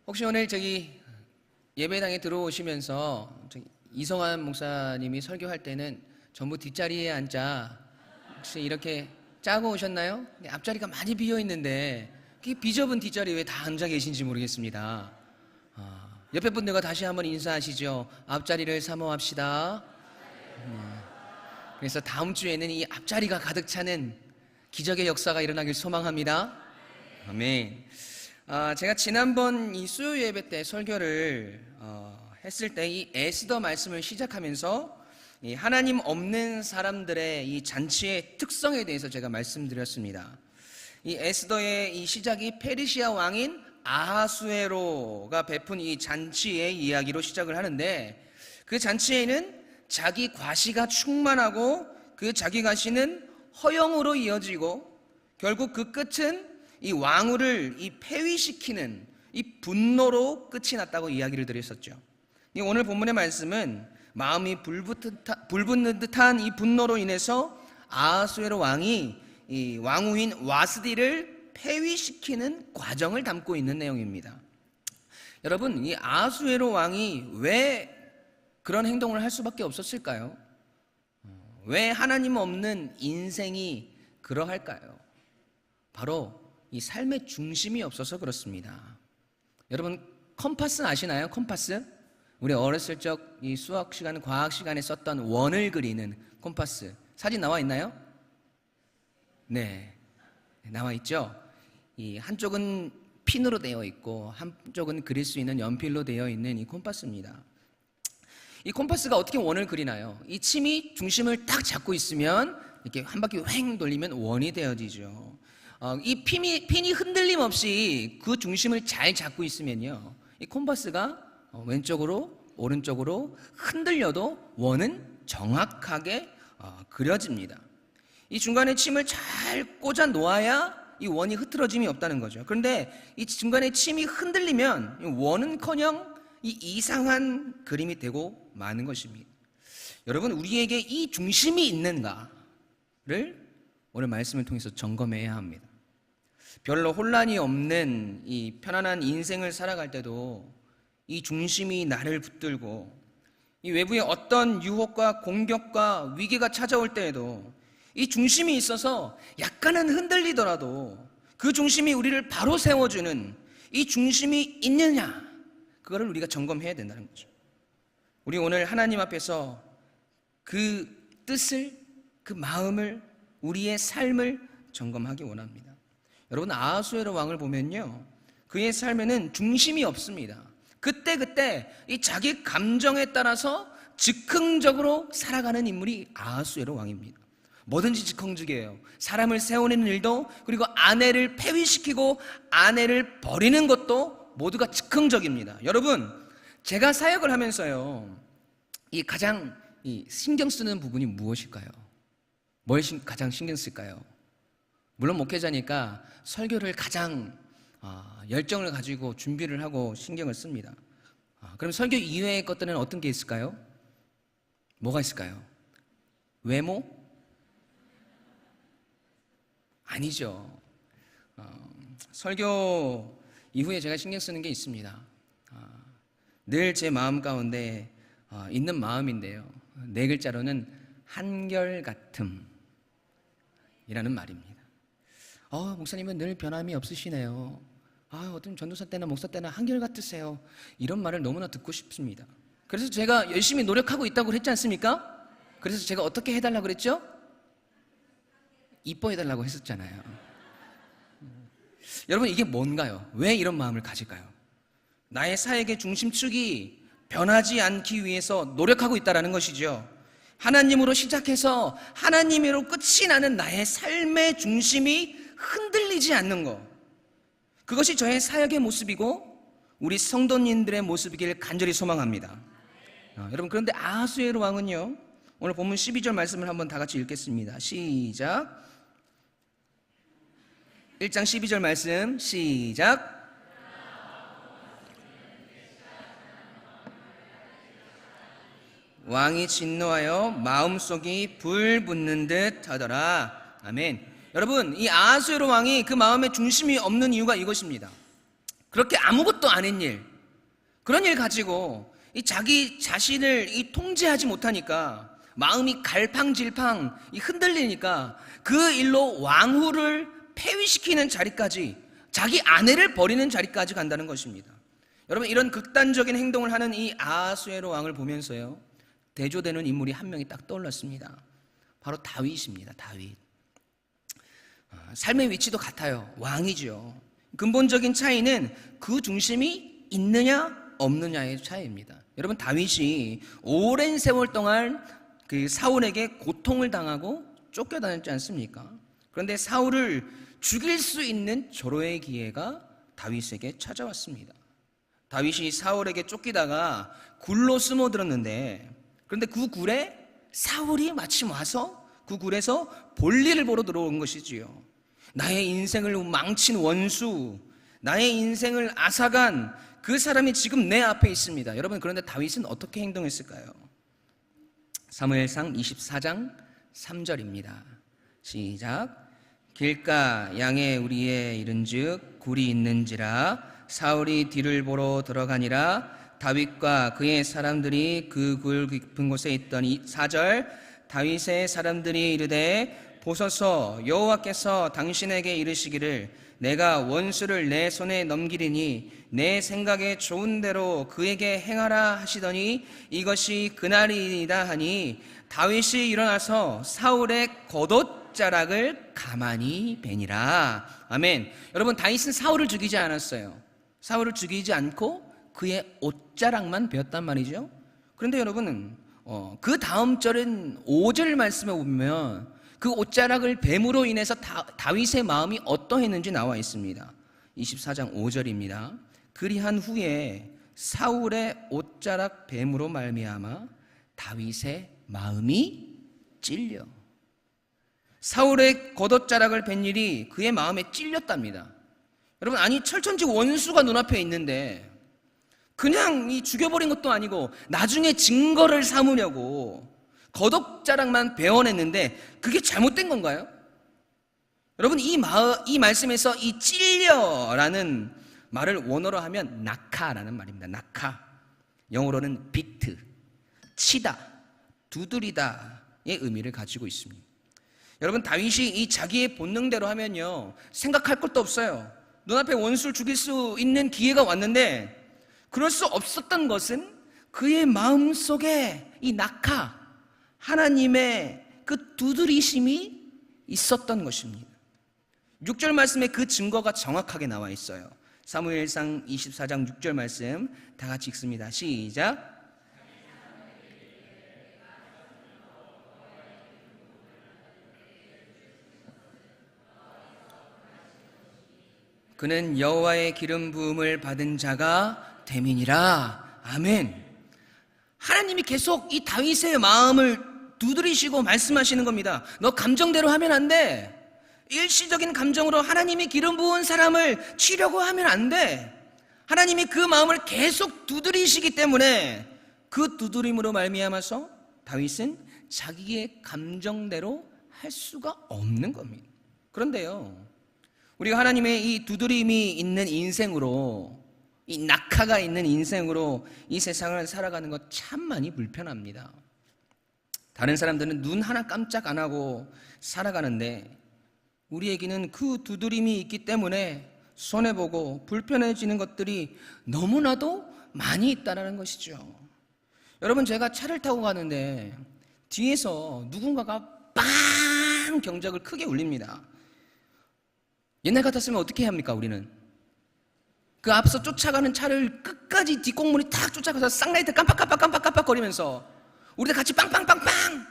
혹시 오늘 예배당에 들어오시면서 이성환 목사님이 설교할 때는 전부 뒷자리에 앉아 혹시 이렇게 짜고 오셨나요? 앞자리가 많이 비어 있는데 비좁은 뒷자리에 왜 다 앉아 계신지 모르겠습니다. 옆에 분들과 다시 한번 인사하시죠. 앞자리를 사모합시다. 그래서 다음 주에는 이 앞자리가 가득 차는 기적의 역사가 일어나길 소망합니다. 아멘. 제가 지난번 이 수요 예배 때 설교를 했을 때 이 에스더 말씀을 시작하면서 이 하나님 없는 사람들의 이 잔치의 특성에 대해서 제가 말씀드렸습니다. 이 에스더의 이 시작이 페르시아 왕인 아하수에로가 베푼 이 잔치의 이야기로 시작을 하는데, 그 잔치에는 자기 과시가 충만하고 그 자기 과시는 허영으로 이어지고 결국 그 끝은 이 왕후를 이 폐위시키는 이 분노로 끝이 났다고 이야기를 드렸었죠. 오늘 본문의 말씀은 마음이 불붙는 듯한 이 분노로 인해서 아하수에로 왕이 이 왕후인 와스디를 폐위시키는 과정을 담고 있는 내용입니다. 여러분, 이 아하수에로 왕이 왜 그런 행동을 할 수밖에 없었을까요? 왜 하나님 없는 인생이 그러할까요? 바로 이 삶의 중심이 없어서 그렇습니다. 여러분, 컴파스 아시나요? 컴파스? 우리 어렸을 적 이 수학 시간, 과학 시간에 썼던 원을 그리는 컴파스. 사진 나와 있나요? 네, 나와 있죠. 이 한쪽은 핀으로 되어 있고 한쪽은 그릴 수 있는 연필로 되어 있는 이 컴파스입니다. 이 컴파스가 어떻게 원을 그리나요? 이 침이 중심을 딱 잡고 있으면 이렇게 한 바퀴 횡 돌리면 원이 되어지죠. 이 핀이 흔들림 없이 그 중심을 잘 잡고 있으면요, 이 컴파스가 왼쪽으로 오른쪽으로 흔들려도 원은 정확하게 그려집니다. 이 중간에 침을 잘 꽂아 놓아야 이 원이 흐트러짐이 없다는 거죠. 그런데 이 중간에 침이 흔들리면 원은커녕 이 이상한 그림이 되고 마는 것입니다. 여러분, 우리에게 이 중심이 있는가를 오늘 말씀을 통해서 점검해야 합니다. 별로 혼란이 없는 이 편안한 인생을 살아갈 때도 이 중심이 나를 붙들고 이 외부의 어떤 유혹과 공격과 위기가 찾아올 때에도 이 중심이 있어서 약간은 흔들리더라도 그 중심이 우리를 바로 세워주는 이 중심이 있느냐, 그거를 우리가 점검해야 된다는 거죠. 우리 오늘 하나님 앞에서 그 뜻을, 그 마음을, 우리의 삶을 점검하기 원합니다. 여러분, 아하수에로 왕을 보면요, 그의 삶에는 중심이 없습니다. 그때 이 자기 감정에 따라서 즉흥적으로 살아가는 인물이 아하수에로 왕입니다. 뭐든지 즉흥적이에요. 사람을 세우는 일도, 그리고 아내를 폐위시키고 아내를 버리는 것도 모두가 즉흥적입니다. 여러분, 제가 사역을 하면서요, 이 가장 신경 쓰는 부분이 무엇일까요? 뭘 가장 신경 쓸까요? 물론 목회자니까 설교를 가장 열정을 가지고 준비를 하고 신경을 씁니다. 그럼 설교 이외의 것들은 어떤 게 있을까요? 뭐가 있을까요? 외모? 아니죠. 설교 이후에 제가 신경 쓰는 게 있습니다. 늘 제 마음 가운데 있는 마음인데요, 네 글자로는 한결같음이라는 말입니다. 목사님은 늘 변함이 없으시네요. 어떤 전도사 때나 목사 때나 한결같으세요. 이런 말을 너무나 듣고 싶습니다. 그래서 제가 열심히 노력하고 있다고 그랬지 않습니까? 그래서 제가 어떻게 해달라고 그랬죠? 이뻐해달라고 했었잖아요. 여러분, 이게 뭔가요? 왜 이런 마음을 가질까요? 나의 사역의 중심축이 변하지 않기 위해서 노력하고 있다는 것이죠. 하나님으로 시작해서 하나님으로 끝이 나는 나의 삶의 중심이 흔들리지 않는 것, 그것이 저의 사역의 모습이고 우리 성도님들의 모습이길 간절히 소망합니다. 여러분, 그런데 아하수에로 왕은요, 오늘 본문 12절 말씀을 한번 다 같이 읽겠습니다. 시작. 1장 12절 말씀 시작. 왕이 진노하여 마음속이 불 붙는 듯 하더라. 아멘. 여러분, 이 아하수에로 왕이 그 마음의 중심이 없는 이유가 이것입니다. 그렇게 아무것도 아닌 일, 그런 일 가지고 이 자기 자신을 이 통제하지 못하니까 마음이 갈팡질팡 흔들리니까 그 일로 왕후를 폐위시키는 자리까지, 자기 아내를 버리는 자리까지 간다는 것입니다. 여러분, 이런 극단적인 행동을 하는 이 아하수에로 왕을 보면서요, 대조되는 인물이 한 명이 딱 떠올랐습니다. 바로 다윗입니다. 다윗. 삶의 위치도 같아요. 왕이죠. 근본적인 차이는 그 중심이 있느냐 없느냐의 차이입니다. 여러분, 다윗이 오랜 세월 동안 그 사울에게 고통을 당하고 쫓겨다녔지 않습니까? 그런데 사울을 죽일 수 있는 절호의 기회가 다윗에게 찾아왔습니다. 다윗이 사울에게 쫓기다가 굴로 숨어들었는데, 그런데 그 굴에 사울이 마침 와서 그 굴에서 볼일을 보러 들어온 것이지요. 나의 인생을 망친 원수, 나의 인생을 앗아간 그 사람이 지금 내 앞에 있습니다. 여러분, 그런데 다윗은 어떻게 행동했을까요? 사무엘상 24장 3절입니다. 시작. 길가 양의 우리에 이른즉 굴이 있는지라 사울이 뒤를 보러 들어가니라. 다윗과 그의 사람들이 그 굴 깊은 곳에 있더니 4절. 다윗의 사람들이 이르되 보소서, 여호와께서 당신에게 이르시기를 내가 원수를 내 손에 넘기리니 내 생각에 좋은 대로 그에게 행하라 하시더니 이것이 그날이다 하니 다윗이 일어나서 사울의 겉옷자락을 가만히 베니라. 아멘. 여러분, 다윗은 사울을 죽이지 않았어요. 사울을 죽이지 않고 그의 옷자락만 베었단 말이죠. 그런데 여러분, 그 다음 절인 5절 말씀에 보면 그 옷자락을 뱀으로 인해서 다윗의 마음이 어떠했는지 나와 있습니다. 24장 5절입니다. 그리한 후에 사울의 옷자락 뱀으로 말미암아 다윗의 마음이 찔려. 사울의 겉옷자락을 벤 일이 그의 마음에 찔렸답니다. 여러분, 아니 철천지 원수가 눈앞에 있는데 그냥 죽여버린 것도 아니고 나중에 증거를 삼으려고 겉옷자락만 베어냈는데 그게 잘못된 건가요? 여러분, 이 말씀에서 이 찔려라는 말을 원어로 하면 낙하라는 말입니다. 낙하. 영어로는 비트, 치다, 두드리다의 의미를 가지고 있습니다. 여러분, 다윗이 이 자기의 본능대로 하면요, 생각할 것도 없어요. 눈앞에 원수를 죽일 수 있는 기회가 왔는데 그럴 수 없었던 것은 그의 마음속에 이 낙하, 하나님의 그 두드리심이 있었던 것입니다. 6절 말씀에 그 증거가 정확하게 나와 있어요. 사무엘상 24장 6절 말씀 다 같이 읽습니다. 시작. 그는 여호와의 기름 부음을 받은 자가 됨이니라. 아멘. 하나님이 계속 이 다윗의 마음을 두드리시고 말씀하시는 겁니다. 너 감정대로 하면 안 돼. 일시적인 감정으로 하나님이 기름 부은 사람을 치려고 하면 안 돼. 하나님이 그 마음을 계속 두드리시기 때문에 그 두드림으로 말미암아서 다윗은 자기의 감정대로 할 수가 없는 겁니다. 그런데요, 우리가 하나님의 이 두드림이 있는 인생으로, 이 낙하가 있는 인생으로 이 세상을 살아가는 것 참 많이 불편합니다. 다른 사람들은 눈 하나 깜짝 안 하고 살아가는데 우리에게는 그 두드림이 있기 때문에 손해보고 불편해지는 것들이 너무나도 많이 있다는 것이죠. 여러분, 제가 차를 타고 가는데 뒤에서 누군가가 빵 경적을 크게 울립니다. 옛날 같았으면 어떻게 해야 합니까? 우리는 그 앞서 쫓아가는 차를 끝까지 뒷공문이 탁 쫓아가서 쌍라이트 깜빡깜빡 거리면서 우리도 같이 빵빵빵빵,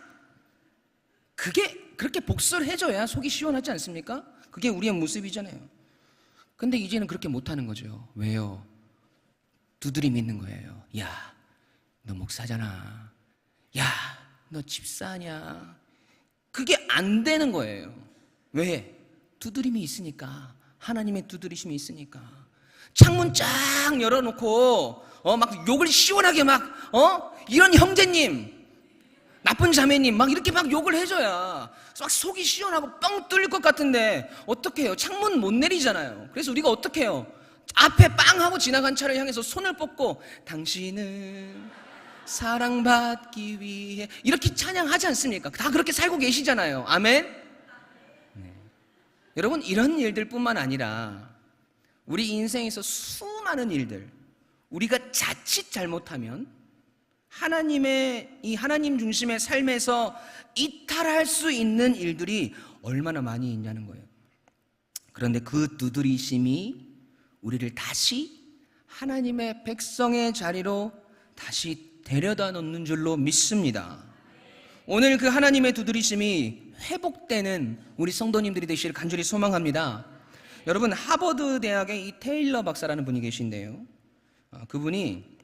그게 그렇게 복수를 해줘야 속이 시원하지 않습니까? 그게 우리의 모습이잖아요. 근데 이제는 그렇게 못하는 거죠. 왜요? 두드림이 있는 거예요. 야, 너 목사잖아. 야, 너 집사냐. 그게 안 되는 거예요. 왜? 두드림이 있으니까. 하나님의 두드리심이 있으니까. 창문 쫙 열어놓고 막 욕을 시원하게 이런 형제님, 나쁜 자매님 막 이렇게 막 욕을 해줘야 막 속이 시원하고 뻥 뚫릴 것 같은데 어떻게 해요? 창문 못 내리잖아요. 그래서 우리가 어떻게 해요? 앞에 빵 하고 지나간 차를 향해서 손을 뻗고 당신은 사랑받기 위해 이렇게 찬양하지 않습니까? 다 그렇게 살고 계시잖아요. 아멘? 네. 여러분, 이런 일들뿐만 아니라 우리 인생에서 수많은 일들, 우리가 자칫 잘못하면 하나님의 이 하나님 중심의 삶에서 이탈할 수 있는 일들이 얼마나 많이 있냐는 거예요. 그런데 그 두드리심이 우리를 다시 하나님의 백성의 자리로 다시 데려다 놓는 줄로 믿습니다. 오늘 그 하나님의 두드리심이 회복되는 우리 성도님들이 되시길 간절히 소망합니다. 여러분, 하버드 대학의 이 테일러 박사라는 분이 계신데요, 그분이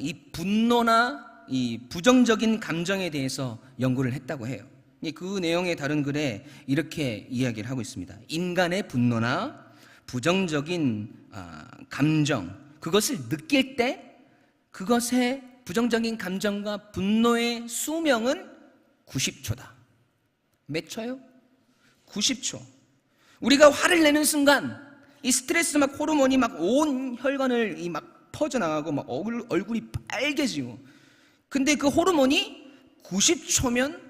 이 분노나 이 부정적인 감정에 대해서 연구를 했다고 해요. 그 내용의 다른 글에 이렇게 이야기를 하고 있습니다. 인간의 분노나 부정적인 감정, 그것을 느낄 때 그것의 부정적인 감정과 분노의 수명은 90초다. 몇 초요? 90초. 우리가 화를 내는 순간 이 스트레스 막 호르몬이 막 온 혈관을 막 퍼져나가고 막 얼굴이 빨개지고, 근데 그 호르몬이 90초면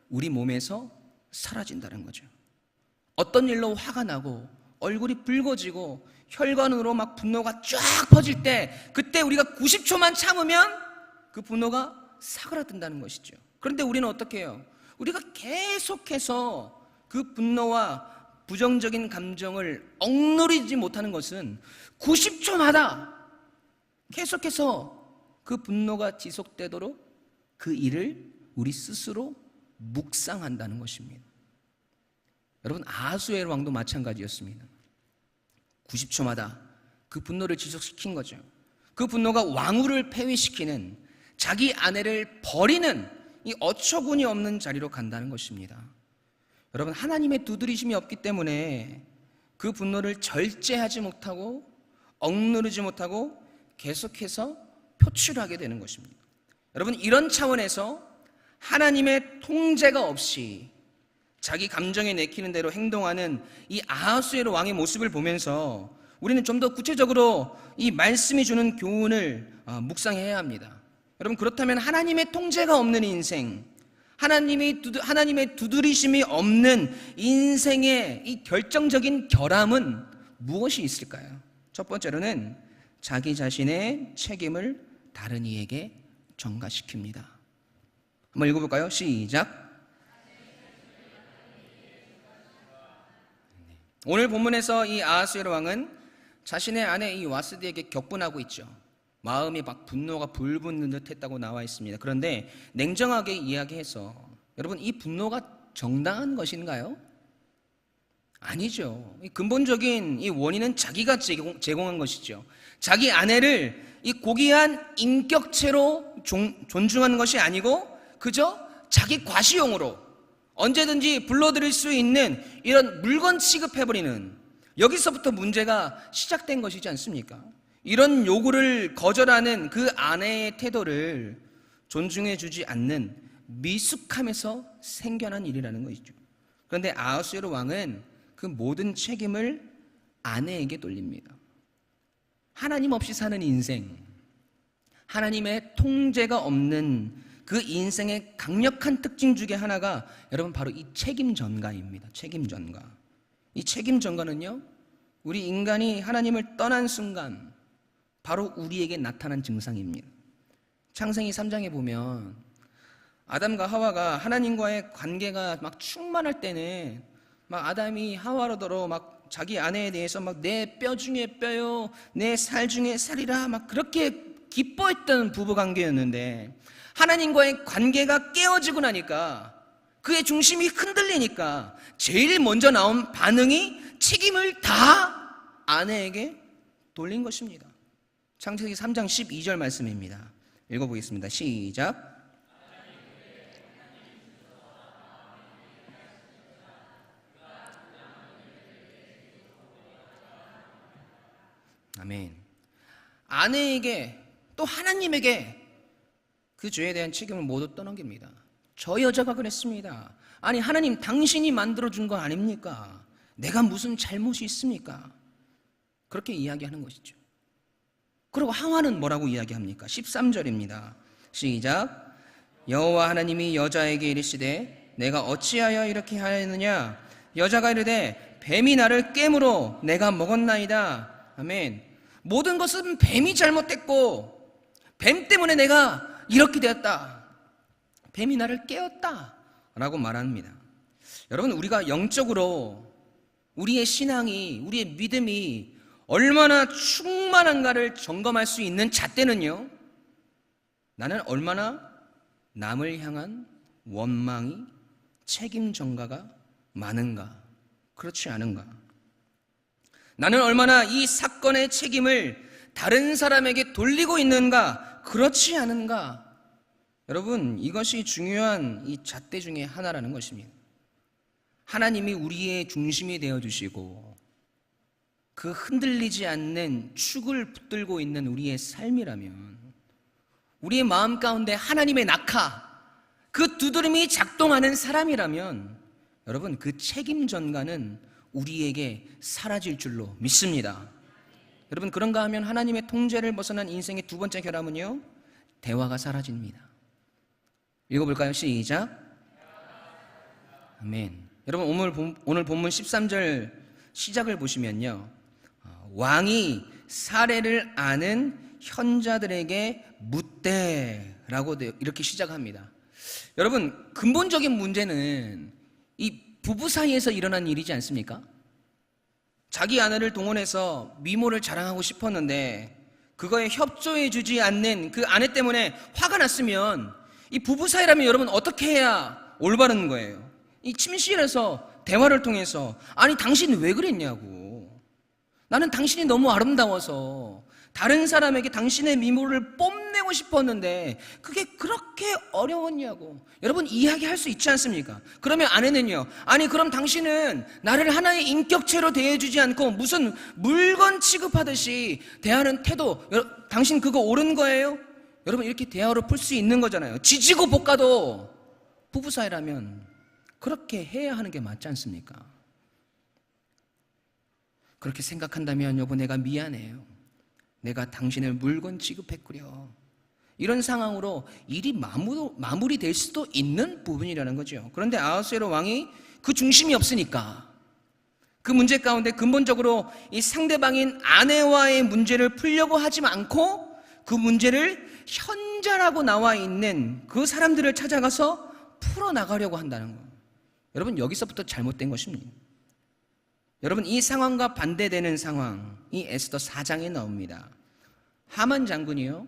우리 몸에서 사라진다는 거죠. 어떤 일로 화가 나고 얼굴이 붉어지고 혈관으로 막 분노가 쫙 퍼질 때, 그때 우리가 90초만 참으면 그 분노가 사그라든다는 것이죠. 그런데 우리는 어떻게 해요? 우리가 계속해서 그 분노와 부정적인 감정을 억누르지 못하는 것은 90초마다 계속해서 그 분노가 지속되도록 그 일을 우리 스스로 묵상한다는 것입니다. 여러분, 아하수에로 왕도 마찬가지였습니다. 90초마다 그 분노를 지속시킨 거죠. 그 분노가 왕후를 폐위시키는, 자기 아내를 버리는 이 어처구니 없는 자리로 간다는 것입니다. 여러분, 하나님의 두드리심이 없기 때문에 그 분노를 절제하지 못하고 억누르지 못하고 계속해서 표출하게 되는 것입니다. 여러분, 이런 차원에서 하나님의 통제가 없이 자기 감정에 내키는 대로 행동하는 이 아하수에로 왕의 모습을 보면서 우리는 좀 더 구체적으로 이 말씀이 주는 교훈을 묵상해야 합니다. 여러분, 그렇다면 하나님의 통제가 없는 인생, 하나님의 두드리심이 없는 인생의 이 결정적인 결함은 무엇이 있을까요? 첫 번째로는 자기 자신의 책임을 다른 이에게 전가시킵니다. 한번 읽어볼까요? 시작. 오늘 본문에서 이 아하수에로 왕은 자신의 아내 이 와스디에게 격분하고 있죠. 마음이 막 분노가 불붙는 듯 했다고 나와 있습니다. 그런데 냉정하게 이야기해서, 여러분, 이 분노가 정당한 것인가요? 아니죠. 근본적인 이 원인은 자기가 제공한 것이죠. 자기 아내를 이 고귀한 인격체로 존중하는 것이 아니고 그저 자기 과시용으로 언제든지 불러들일 수 있는 이런 물건 취급해버리는, 여기서부터 문제가 시작된 것이지 않습니까? 이런 요구를 거절하는 그 아내의 태도를 존중해주지 않는 미숙함에서 생겨난 일이라는 것이죠. 그런데 아하수에로 왕은 그 모든 책임을 아내에게 돌립니다. 하나님 없이 사는 인생, 하나님의 통제가 없는 그 인생의 강력한 특징 중에 하나가 여러분 바로 이 책임 전가입니다. 책임 전가. 이 책임 전가는요, 우리 인간이 하나님을 떠난 순간 바로 우리에게 나타난 증상입니다. 창세기 3장에 보면 아담과 하와가 하나님과의 관계가 막 충만할 때는 막 아담이 하와로더러 막 자기 아내에 대해서 막 내 뼈 중에 뼈요, 내 살 중에 살이라 막 그렇게 기뻐했던 부부 관계였는데, 하나님과의 관계가 깨어지고 나니까, 그의 중심이 흔들리니까 제일 먼저 나온 반응이 책임을 다 아내에게 돌린 것입니다. 창세기 3장 12절 말씀입니다. 읽어보겠습니다. 시작. 아멘. 아내에게 또 하나님에게 그 죄에 대한 책임을 모두 떠넘깁니다. 저 여자가 그랬습니다. 아니, 하나님 당신이 만들어준 거 아닙니까? 내가 무슨 잘못이 있습니까? 그렇게 이야기하는 것이죠. 그리고 하와는 뭐라고 이야기합니까? 13절입니다. 시작. 여호와 하나님이 여자에게 이르시되 내가 어찌하여 이렇게 하였느냐? 여자가 이르되 뱀이 나를 깨물어 내가 먹었나이다. 아멘. 모든 것은 뱀이 잘못됐고 뱀 때문에 내가 이렇게 되었다. 뱀이 나를 깨웠다 라고 말합니다. 여러분, 우리가 영적으로 우리의 신앙이, 우리의 믿음이 얼마나 충만한가를 점검할 수 있는 잣대는요, 나는 얼마나 남을 향한 원망이, 책임 전가가 많은가, 그렇지 않은가. 나는 얼마나 이 사건의 책임을 다른 사람에게 돌리고 있는가, 그렇지 않은가. 여러분, 이것이 중요한 이 잣대 중에 하나라는 것입니다. 하나님이 우리의 중심이 되어주시고 그 흔들리지 않는 축을 붙들고 있는 우리의 삶이라면, 우리의 마음 가운데 하나님의 낙하, 그 두드림이 작동하는 사람이라면, 여러분, 그 책임 전가는 우리에게 사라질 줄로 믿습니다. 여러분, 그런가 하면 하나님의 통제를 벗어난 인생의 두 번째 결함은요, 대화가 사라집니다. 읽어볼까요? 시작. 아멘. 여러분, 오늘 본문 13절 시작을 보시면요, 왕이 사례를 아는 현자들에게 묻되라고 이렇게 시작합니다. 여러분, 근본적인 문제는 이 부부 사이에서 일어난 일이지 않습니까? 자기 아내를 동원해서 미모를 자랑하고 싶었는데 그거에 협조해 주지 않는 그 아내 때문에 화가 났으면, 이 부부 사이라면 여러분 어떻게 해야 올바른 거예요? 이 침실에서 대화를 통해서, 아니 당신 왜 그랬냐고, 나는 당신이 너무 아름다워서 다른 사람에게 당신의 미모를 뽐내고 싶었는데 그게 그렇게 어려웠냐고, 여러분 이야기할 수 있지 않습니까? 그러면 아내는요, 아니 그럼 당신은 나를 하나의 인격체로 대해주지 않고 무슨 물건 취급하듯이 대하는 태도, 당신 그거 옳은 거예요? 여러분, 이렇게 대화로 풀 수 있는 거잖아요. 지지고 볶아도 부부 사이라면 그렇게 해야 하는 게 맞지 않습니까? 그렇게 생각한다면 여보, 내가 미안해요. 내가 당신을 물건 취급했구려. 이런 상황으로 일이 마무리될 수도 있는 부분이라는 거죠. 그런데 아하수에로 왕이 그 중심이 없으니까 그 문제 가운데 근본적으로 이 상대방인 아내와의 문제를 풀려고 하지 않고 그 문제를 현자라고 나와 있는 그 사람들을 찾아가서 풀어나가려고 한다는 거예요. 여러분, 여기서부터 잘못된 것입니다. 여러분, 이 상황과 반대되는 상황이 에스더 4장에 나옵니다. 하만 장군이요,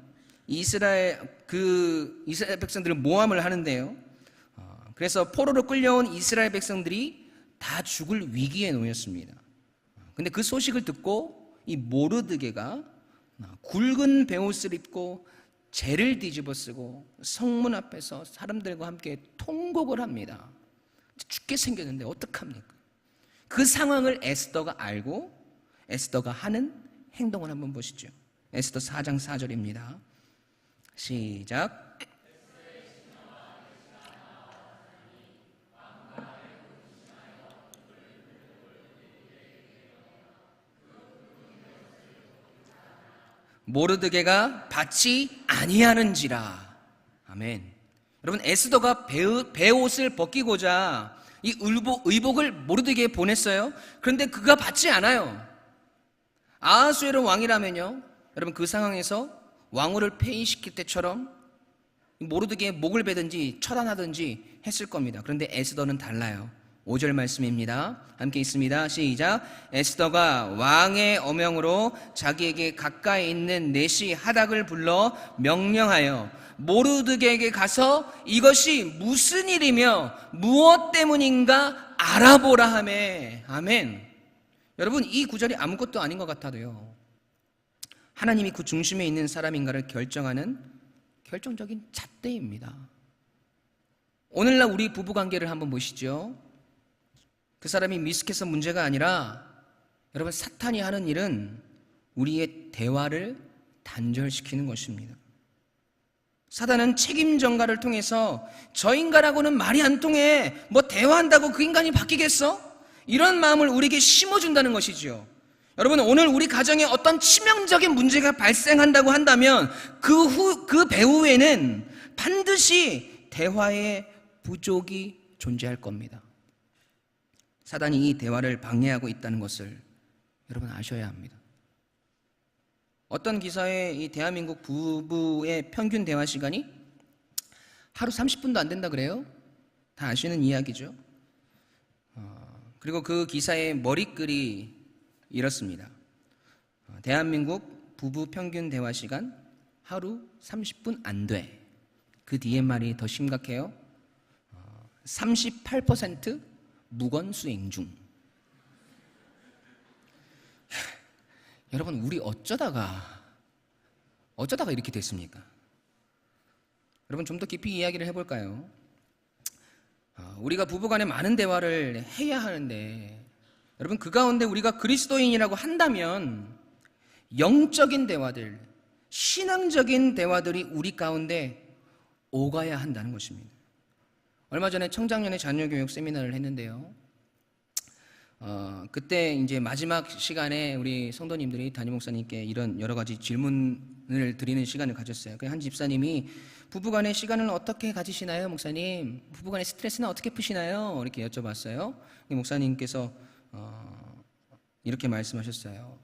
이스라엘 백성들을 모함을 하는데요, 그래서 포로로 끌려온 이스라엘 백성들이 다 죽을 위기에 놓였습니다. 근데 그 소식을 듣고 이 모르드게가 굵은 베옷을 입고 재를 뒤집어 쓰고 성문 앞에서 사람들과 함께 통곡을 합니다. 죽게 생겼는데 어떡합니까? 그 상황을 에스더가 알고 에스더가 하는 행동을 한번 보시죠. 에스더 4장 4절입니다. 시작. 모르드게가 받지 아니하는지라. 아멘. 여러분, 에스더가 베옷을 벗기고자 이 의복을 모르드게에 보냈어요. 그런데 그가 받지 않아요. 아하수에로 왕이라면요, 여러분 그 상황에서 왕후를 폐위시킬 때처럼 모르드게의 목을 베든지 처단하든지 했을 겁니다. 그런데 에스더는 달라요. 5절 말씀입니다. 함께 있습니다. 시작. 에스더가 왕의 어명으로 자기에게 가까이 있는 내시 하닥을 불러 명령하여 모르드게에게 가서 이것이 무슨 일이며 무엇 때문인가 알아보라 하매. 아멘. 여러분, 이 구절이 아무것도 아닌 것 같아도요, 하나님이 그 중심에 있는 사람인가를 결정하는 결정적인 잣대입니다. 오늘날 우리 부부관계를 한번 보시죠. 그 사람이 미숙해서 문제가 아니라, 여러분, 사탄이 하는 일은 우리의 대화를 단절시키는 것입니다. 사단은 책임 전가를 통해서 저 인간하고는 말이 안 통해, 뭐 대화한다고 그 인간이 바뀌겠어? 이런 마음을 우리에게 심어준다는 것이죠. 여러분, 오늘 우리 가정에 어떤 치명적인 문제가 발생한다고 한다면 그 배후에는 반드시 대화의 부족이 존재할 겁니다. 사단이 이 대화를 방해하고 있다는 것을 여러분 아셔야 합니다. 어떤 기사에 이 대한민국 부부의 평균 대화 시간이 하루 30분도 안 된다 그래요? 다 아시는 이야기죠. 그리고 그 기사의 머릿글이 이렇습니다. 대한민국 부부 평균 대화 시간 하루 30분 안 돼. 그 뒤에 말이 더 심각해요. 38% 무건수행 중. 여러분, 우리 어쩌다가 이렇게 됐습니까? 여러분, 좀 더 깊이 이야기를 해볼까요? 우리가 부부간에 많은 대화를 해야 하는데, 여러분, 그 가운데 우리가 그리스도인이라고 한다면 영적인 대화들, 신앙적인 대화들이 우리 가운데 오가야 한다는 것입니다. 얼마 전에 청장년의 자녀교육 세미나를 했는데요. 그때 이제 마지막 시간에 우리 성도님들이 담임 목사님께 이런 여러 가지 질문을 드리는 시간을 가졌어요. 한 집사님이 부부간의 시간을 어떻게 가지시나요, 목사님? 부부간의 스트레스는 어떻게 푸시나요? 이렇게 여쭤봤어요. 목사님께서 이렇게 말씀하셨어요.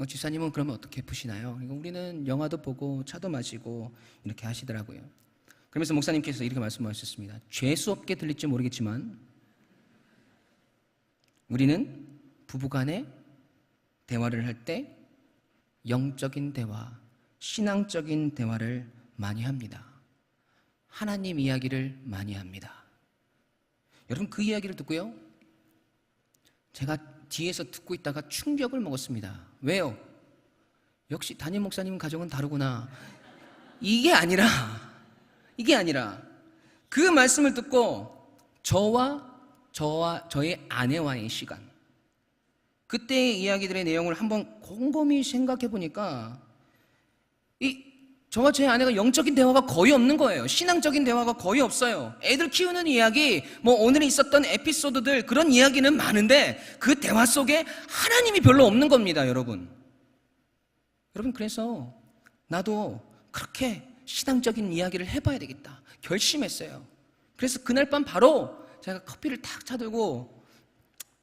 집사님은 그러면 어떻게 푸시나요? 우리는 영화도 보고 차도 마시고 이렇게 하시더라고요. 그러면서 목사님께서 이렇게 말씀하셨습니다. 죄수 없게 들릴지 모르겠지만 우리는 부부간에 대화를 할 때 영적인 대화, 신앙적인 대화를 많이 합니다. 하나님 이야기를 많이 합니다. 여러분, 그 이야기를 듣고요, 제가 뒤에서 듣고 있다가 충격을 먹었습니다. 왜요? 역시 담임 목사님 가정은 다르구나. 이게 아니라 그 말씀을 듣고 저의 아내와의 시간, 그때의 이야기들의 내용을 한번 곰곰이 생각해 보니까 저와 제 아내가 영적인 대화가 거의 없는 거예요. 신앙적인 대화가 거의 없어요. 애들 키우는 이야기, 오늘 있었던 에피소드들, 그런 이야기는 많은데 그 대화 속에 하나님이 별로 없는 겁니다, 여러분. 그래서 나도 그렇게 신앙적인 이야기를 해봐야 되겠다 결심했어요. 그래서 그날 밤 바로 제가 커피를 탁 차들고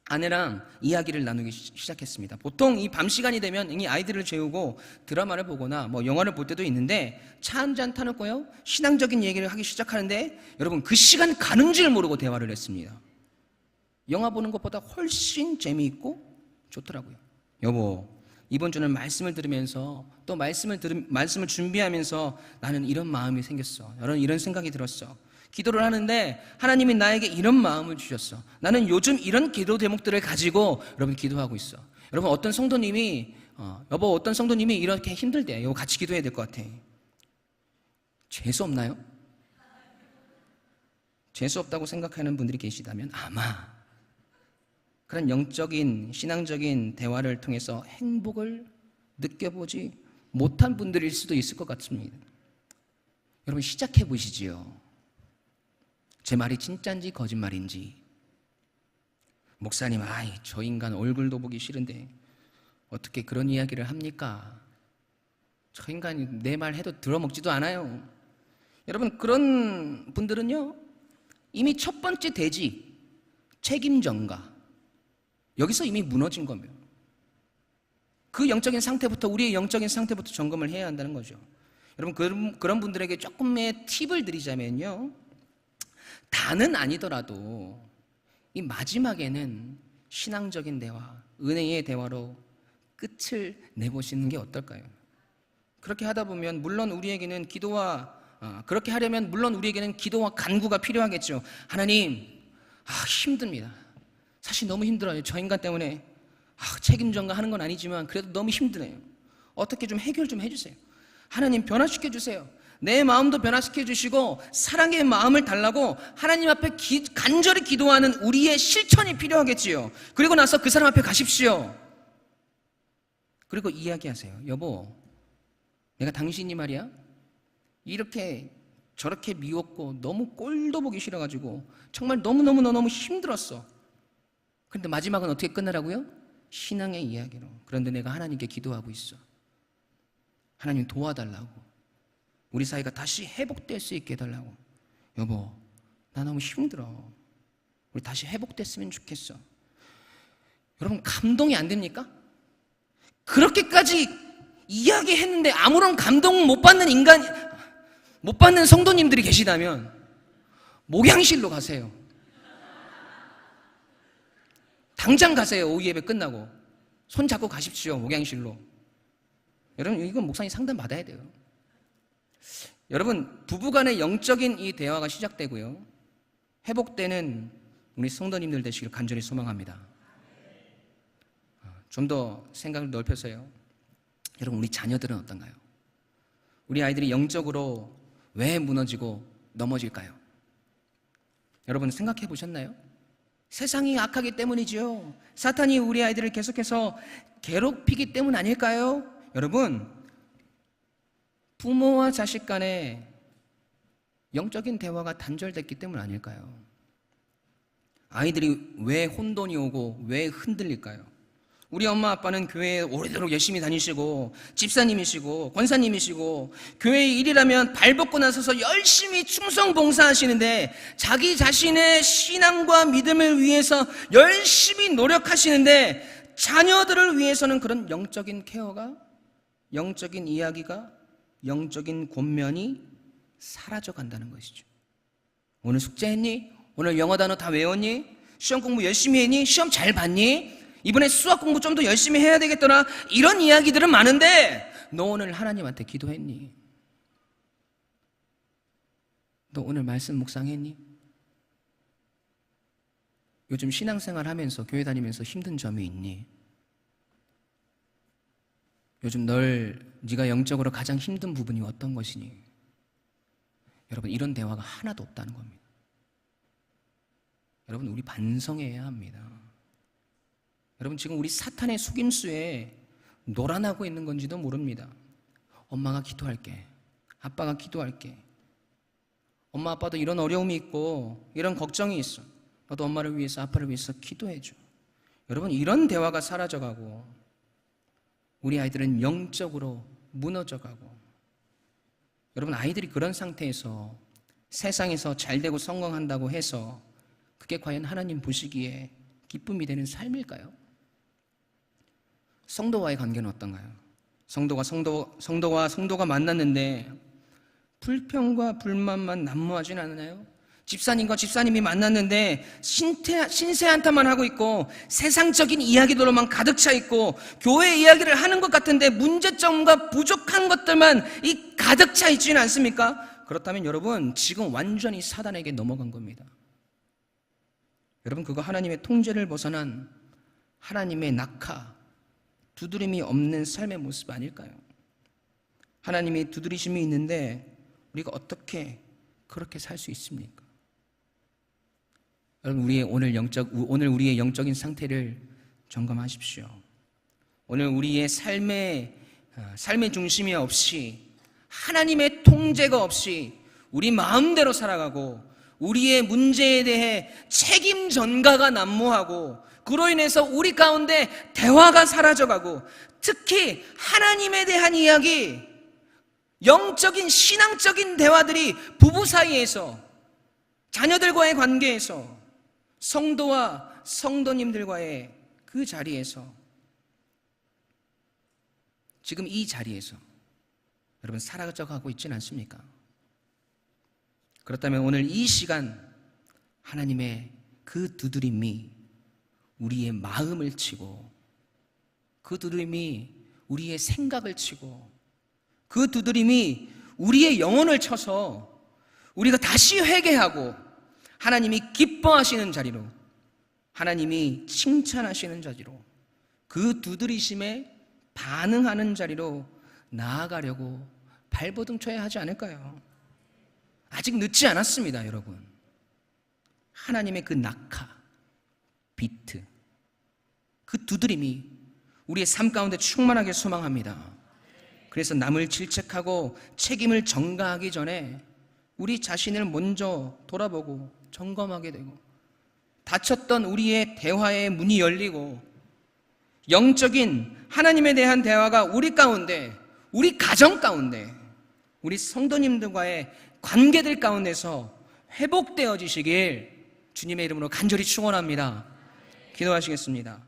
아내랑 이야기를 나누기 시작했습니다. 보통 이 밤 시간이 되면 이 아이들을 재우고 드라마를 보거나 영화를 볼 때도 있는데 차 한 잔 타놓고요, 신앙적인 얘기를 하기 시작하는데 여러분, 그 시간 가는 줄 모르고 대화를 했습니다. 영화 보는 것보다 훨씬 재미있고 좋더라고요. 여보, 이번 주는 말씀을 들으면서 또 말씀을 준비하면서 나는 이런 마음이 생겼어. 이런 생각이 들었어. 기도를 하는데 하나님이 나에게 이런 마음을 주셨어. 나는 요즘 이런 기도 제목들을 가지고 여러분 기도하고 있어. 여러분, 어떤 성도님이 이렇게 힘들대. 이거 같이 기도해야 될 것 같아. 재수 없나요? 재수 없다고 생각하는 분들이 계시다면 아마 그런 영적인 신앙적인 대화를 통해서 행복을 느껴보지 못한 분들일 수도 있을 것 같습니다. 여러분, 시작해 보시지요. 제 말이 진짜인지 거짓말인지. 목사님, 저 인간 얼굴도 보기 싫은데 어떻게 그런 이야기를 합니까? 저 인간이 내 말 해도 들어먹지도 않아요. 여러분, 그런 분들은요, 이미 첫 번째 대지, 책임 전가, 여기서 이미 무너진 겁니다. 그 영적인 상태부터, 우리의 영적인 상태부터 점검을 해야 한다는 거죠. 여러분, 그런 분들에게 조금의 팁을 드리자면요, 다는 아니더라도 이 마지막에는 신앙적인 대화, 은혜의 대화로 끝을 내보시는 게 어떨까요? 그렇게 하다 보면 물론 우리에게는 그렇게 하려면 물론 우리에게는 기도와 간구가 필요하겠죠. 하나님, 힘듭니다. 사실 너무 힘들어요. 저 인간 때문에 책임 전가하는 건 아니지만 그래도 너무 힘드네요. 어떻게 좀 해결 좀 해주세요. 하나님, 변화시켜 주세요. 내 마음도 변화시켜 주시고 사랑의 마음을 달라고 하나님 앞에 간절히 기도하는 우리의 실천이 필요하겠지요. 그리고 나서 그 사람 앞에 가십시오. 그리고 이야기하세요. 여보, 내가 당신이 말이야 이렇게 저렇게 미웠고 너무 꼴도 보기 싫어가지고 정말 너무 힘들었어. 그런데 마지막은 어떻게 끝나라고요? 신앙의 이야기로. 그런데 내가 하나님께 기도하고 있어. 하나님 도와달라고. 우리 사이가 다시 회복될 수 있게 해달라고. 여보, 나 너무 힘들어. 우리 다시 회복됐으면 좋겠어. 여러분, 감동이 안 됩니까? 그렇게까지 이야기했는데 아무런 감동 못 받는 못 받는 성도님들이 계시다면 목양실로 가세요. 당장 가세요. 오후 예배 끝나고 손 잡고 가십시오. 목양실로. 여러분, 이건 목사님 상담 받아야 돼요. 여러분, 부부간의 영적인 이 대화가 시작되고요, 회복되는 우리 성도님들 되시길 간절히 소망합니다. 좀 더 생각을 넓혀서요, 여러분, 우리 자녀들은 어떤가요? 우리 아이들이 영적으로 왜 무너지고 넘어질까요? 여러분, 생각해 보셨나요? 세상이 악하기 때문이지요. 사탄이 우리 아이들을 계속해서 괴롭히기 때문 아닐까요? 여러분, 부모와 자식 간의 영적인 대화가 단절됐기 때문 아닐까요? 아이들이 왜 혼돈이 오고 왜 흔들릴까요? 우리 엄마 아빠는 교회에 오래도록 열심히 다니시고 집사님이시고 권사님이시고 교회에 일이라면 발벗고 나서서 열심히 충성 봉사하시는데 자기 자신의 신앙과 믿음을 위해서 열심히 노력하시는데 자녀들을 위해서는 그런 영적인 케어가, 영적인 이야기가, 영적인 권면이 사라져 간다는 것이죠. 오늘 숙제했니? 오늘 영어 단어 다 외웠니? 시험 공부 열심히 했니? 시험 잘 봤니? 이번에 수학 공부 좀 더 열심히 해야 되겠더라. 이런 이야기들은 많은데 너 오늘 하나님한테 기도했니? 너 오늘 말씀 묵상했니? 요즘 신앙생활 하면서 교회 다니면서 힘든 점이 있니? 요즘 네가 영적으로 가장 힘든 부분이 어떤 것이니? 여러분, 이런 대화가 하나도 없다는 겁니다. 여러분, 우리 반성해야 합니다. 여러분, 지금 우리 사탄의 속임수에 놀아나고 있는 건지도 모릅니다. 엄마가 기도할게. 아빠가 기도할게. 엄마 아빠도 이런 어려움이 있고 이런 걱정이 있어. 너도 엄마를 위해서 아빠를 위해서 기도해줘. 여러분, 이런 대화가 사라져가고 우리 아이들은 영적으로 무너져가고, 여러분, 아이들이 그런 상태에서 세상에서 잘되고 성공한다고 해서 그게 과연 하나님 보시기에 기쁨이 되는 삶일까요? 성도와의 관계는 어떤가요? 성도가 만났는데 불평과 불만만 난무하진 않나요? 집사님과 집사님이 만났는데 신세 한탄만 하고 있고 세상적인 이야기들로만 가득 차 있고 교회 이야기를 하는 것 같은데 문제점과 부족한 것들만 가득 차 있지는 않습니까? 그렇다면 여러분, 지금 완전히 사단에게 넘어간 겁니다. 여러분, 그거 하나님의 통제를 벗어난 하나님의 낙하, 두드림이 없는 삶의 모습 아닐까요? 하나님이 두드리심이 있는데 우리가 어떻게 그렇게 살 수 있습니까? 여러분, 오늘 우리의 영적인 상태를 점검하십시오. 오늘 우리의 삶의 중심이 없이, 하나님의 통제가 없이 우리 마음대로 살아가고 우리의 문제에 대해 책임 전가가 난무하고 그로 인해서 우리 가운데 대화가 사라져가고, 특히 하나님에 대한 이야기, 영적인 신앙적인 대화들이 부부 사이에서, 자녀들과의 관계에서, 성도와 성도님들과의 그 자리에서, 지금 이 자리에서 여러분 사라져가고 있지는 않습니까? 그렇다면 오늘 이 시간 하나님의 그 두드림이 우리의 마음을 치고, 그 두드림이 우리의 생각을 치고, 그 두드림이 우리의 영혼을 쳐서 우리가 다시 회개하고 하나님이 기뻐하시는 자리로, 하나님이 칭찬하시는 자리로, 그 두드리심에 반응하는 자리로 나아가려고 발버둥 쳐야 하지 않을까요? 아직 늦지 않았습니다, 여러분. 하나님의 그 낙하, 비트, 그 두드림이 우리의 삶 가운데 충만하게 소망합니다. 그래서 남을 질책하고 책임을 전가하기 전에 우리 자신을 먼저 돌아보고 점검하게 되고, 닫혔던 우리의 대화의 문이 열리고 영적인 하나님에 대한 대화가 우리 가운데, 우리 가정 가운데, 우리 성도님들과의 관계들 가운데서 회복되어지시길 주님의 이름으로 간절히 축원합니다. 기도하시겠습니다.